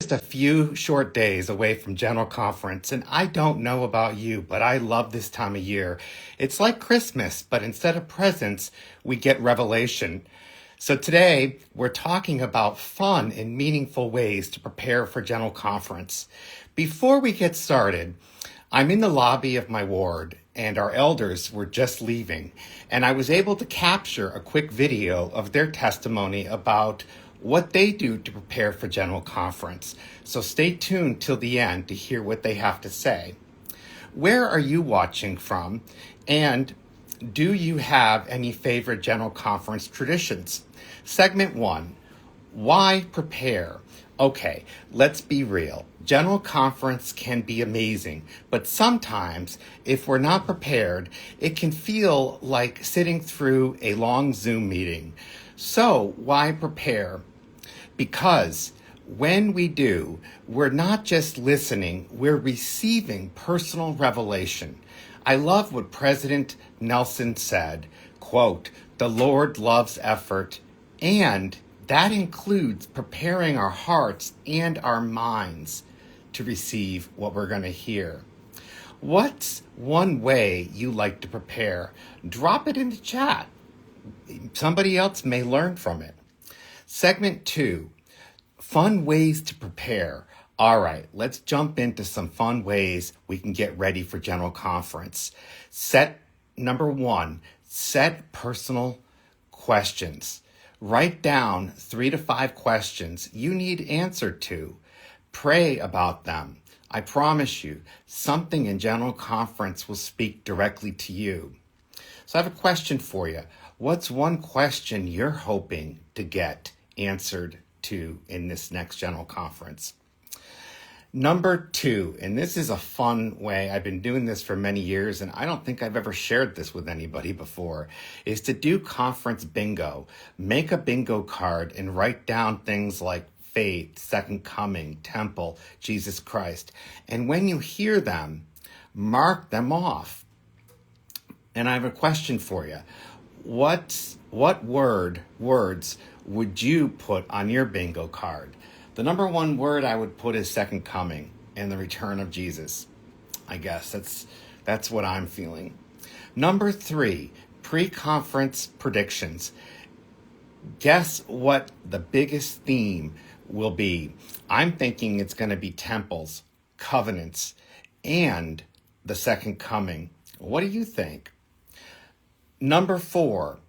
just a few short days away from General Conference, and I don't know about you, but I love this time of year. It's like Christmas, but instead of presents, we get revelation. So today, we're talking about fun and meaningful ways to prepare for General Conference. Before we get started, I'm in the lobby of my ward, and our elders were just leaving, and I was able to capture a quick video of their testimony about what they do to prepare for General Conference. So stay tuned till the end to hear what they have to say. Where are you watching from? And do you have any favorite General Conference traditions? Segment 1, why prepare? Okay, let's be real. General Conference can be amazing, but sometimes if we're not prepared, it can feel like sitting through a long Zoom meeting. So why prepare? Because when we do, we're not just listening, we're receiving personal revelation. I love what President Nelson said, quote, "The Lord loves effort," and that includes preparing our hearts and our minds to receive what we're going to hear. What's one way you like to prepare? Drop it in the chat. Somebody else may learn from it. Segment 2, fun ways to prepare. All right, let's jump into some fun ways we can get ready for General Conference. Number 1, set personal questions. Write down 3 to 5 questions you need answered to. Pray about them. I promise you, something in General Conference will speak directly to you. So I have a question for you. What's one question you're hoping to get answered to in this next General Conference? Number 2, and this is a fun way, I've been doing this for many years, and I don't think I've ever shared this with anybody before, is to do conference bingo. Make a bingo card and write down things like faith, second coming, temple, Jesus Christ. And when you hear them, mark them off. And I have a question for you. What words would you put on your bingo card? The number 1 word I would put is second coming and the return of Jesus. I guess that's what I'm feeling. Number 3, pre-conference predictions. Guess what the biggest theme will be? I'm thinking it's going to be temples, covenants, and the second coming. What do you think? Number 4,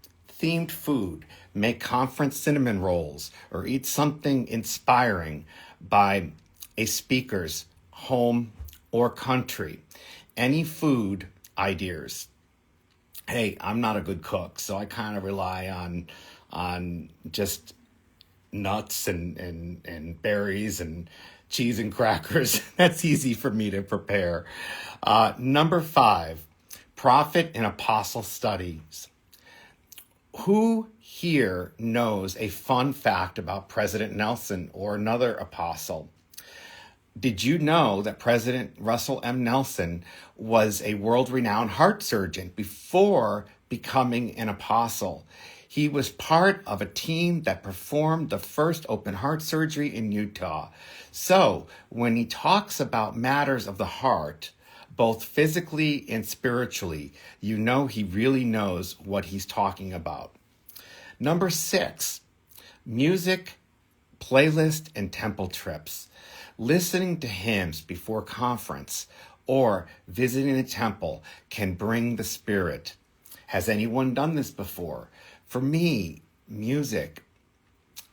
themed food. Make conference cinnamon rolls or eat something inspiring by a speaker's home or country. Any food ideas? Hey, I'm not a good cook, so I kind of rely on just nuts and berries and cheese and crackers. That's easy for me to prepare. Number 5, prophet and apostle studies. Who here knows a fun fact about President Nelson or another apostle? Did you know that President Russell M. Nelson was a world-renowned heart surgeon before becoming an apostle? He was part of a team that performed the first open heart surgery in Utah. So when he talks about matters of the heart, both physically and spiritually, you know he really knows what he's talking about. Number 6, music, playlist, and temple trips. Listening to hymns before conference or visiting a temple can bring the spirit. Has anyone done this before? For me, music.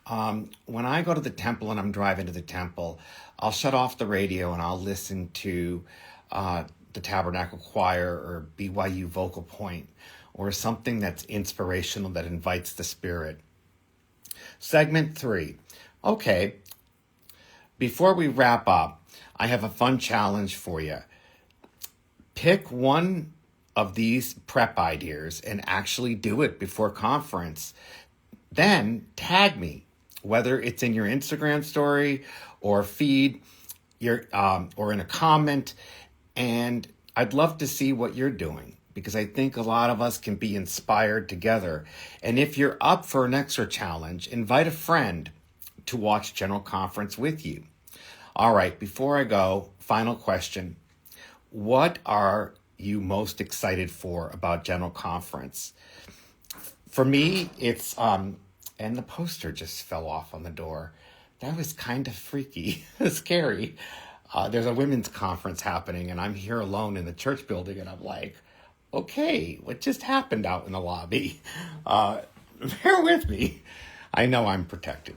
When I go to the temple and I'm driving to the temple, I'll shut off the radio and I'll listen to the Tabernacle Choir or BYU Vocal Point or something that's inspirational that invites the spirit. Segment 3. Okay, before we wrap up, I have a fun challenge for you. Pick one of these prep ideas and actually do it before conference. Then tag me, whether it's in your Instagram story or feed, or in a comment, and I'd love to see what you're doing because I think a lot of us can be inspired together. And if you're up for an extra challenge, invite a friend to watch General Conference with you. All right, before I go, final question. What are you most excited for about General Conference? For me, it's, and the poster just fell off on the door. That was kind of freaky, scary. There's a women's conference happening, and I'm here alone in the church building, and I'm like, okay, what just happened out in the lobby? Bear with me. I know I'm protected.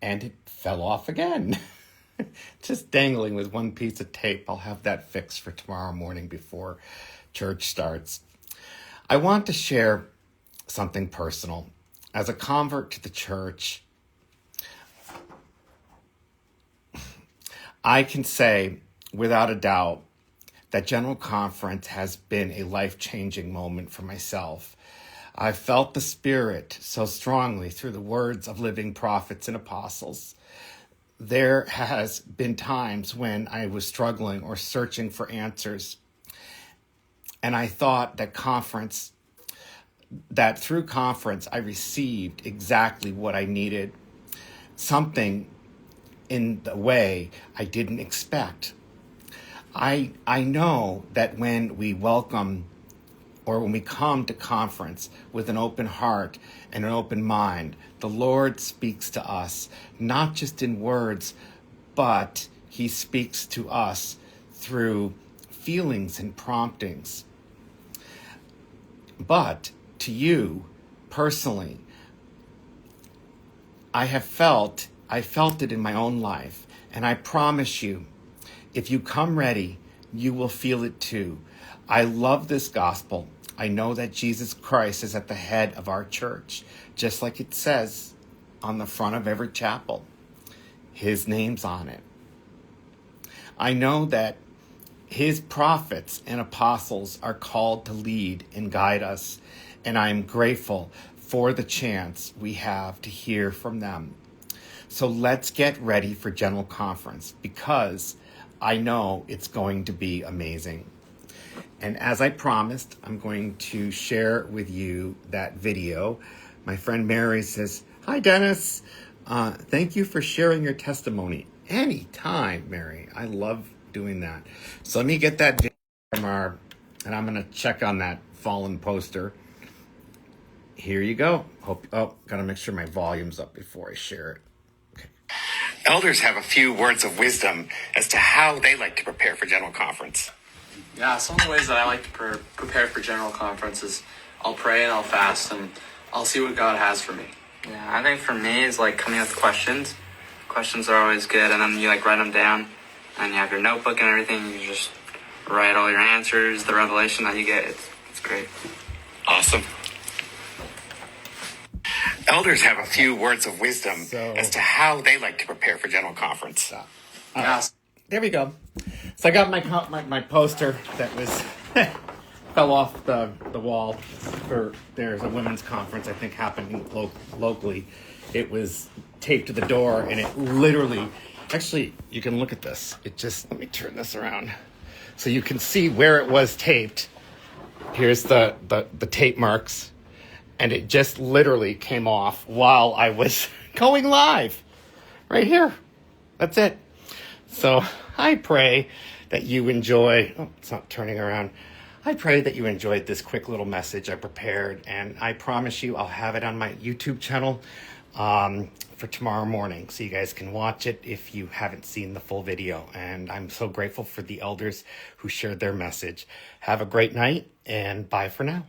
And it fell off again. Just dangling with one piece of tape. I'll have that fixed for tomorrow morning before church starts. I want to share something personal. As a convert to the church, I can say without a doubt that General Conference has been a life-changing moment for myself. I felt the Spirit so strongly through the words of living prophets and apostles. There has been times when I was struggling or searching for answers, and I thought that through conference I received exactly what I needed, something in the way I didn't expect. I know that when we welcome or when we come to conference with an open heart and an open mind, the Lord speaks to us, not just in words, but he speaks to us through feelings and promptings. But to you personally, I felt it in my own life, and I promise you, if you come ready, you will feel it too. I love this gospel. I know that Jesus Christ is at the head of our church, just like it says on the front of every chapel. His name's on it. I know that his prophets and apostles are called to lead and guide us, and I am grateful for the chance we have to hear from them. So let's get ready for General Conference, because I know it's going to be amazing. And as I promised, I'm going to share with you that video. My friend Mary says, "Hi, Dennis. Thank you for sharing your testimony." Anytime, Mary. I love doing that. So let me get that video from and I'm going to check on that fallen poster. Here you go. Gotta make sure my volume's up before I share it. Okay. Elders have a few words of wisdom as to how they like to prepare for General Conference. Yeah, some of the ways that I like to prepare for General Conference is I'll pray and I'll fast and I'll see what God has for me. Yeah, I think for me is like coming up with questions. Questions are always good, and then you like write them down, and you have your notebook and everything. You just write all your answers, the revelation that you get. It's great. Awesome. Elders have a few words of wisdom as to how they like to prepare for General Conference. There we go. So I got my poster that was fell off the wall. There's a women's conference I think happening locally. It was taped to the door, and it literally, actually, you can look at this. Let me turn this around so you can see where it was taped. Here's the tape marks, and it just literally came off while I was going live right here. That's it. So I pray that you enjoy, it's not turning around. I pray that you enjoyed this quick little message I prepared, and I promise you I'll have it on my YouTube channel for tomorrow morning, so you guys can watch it if you haven't seen the full video. And I'm so grateful for the elders who shared their message. Have a great night, and bye for now.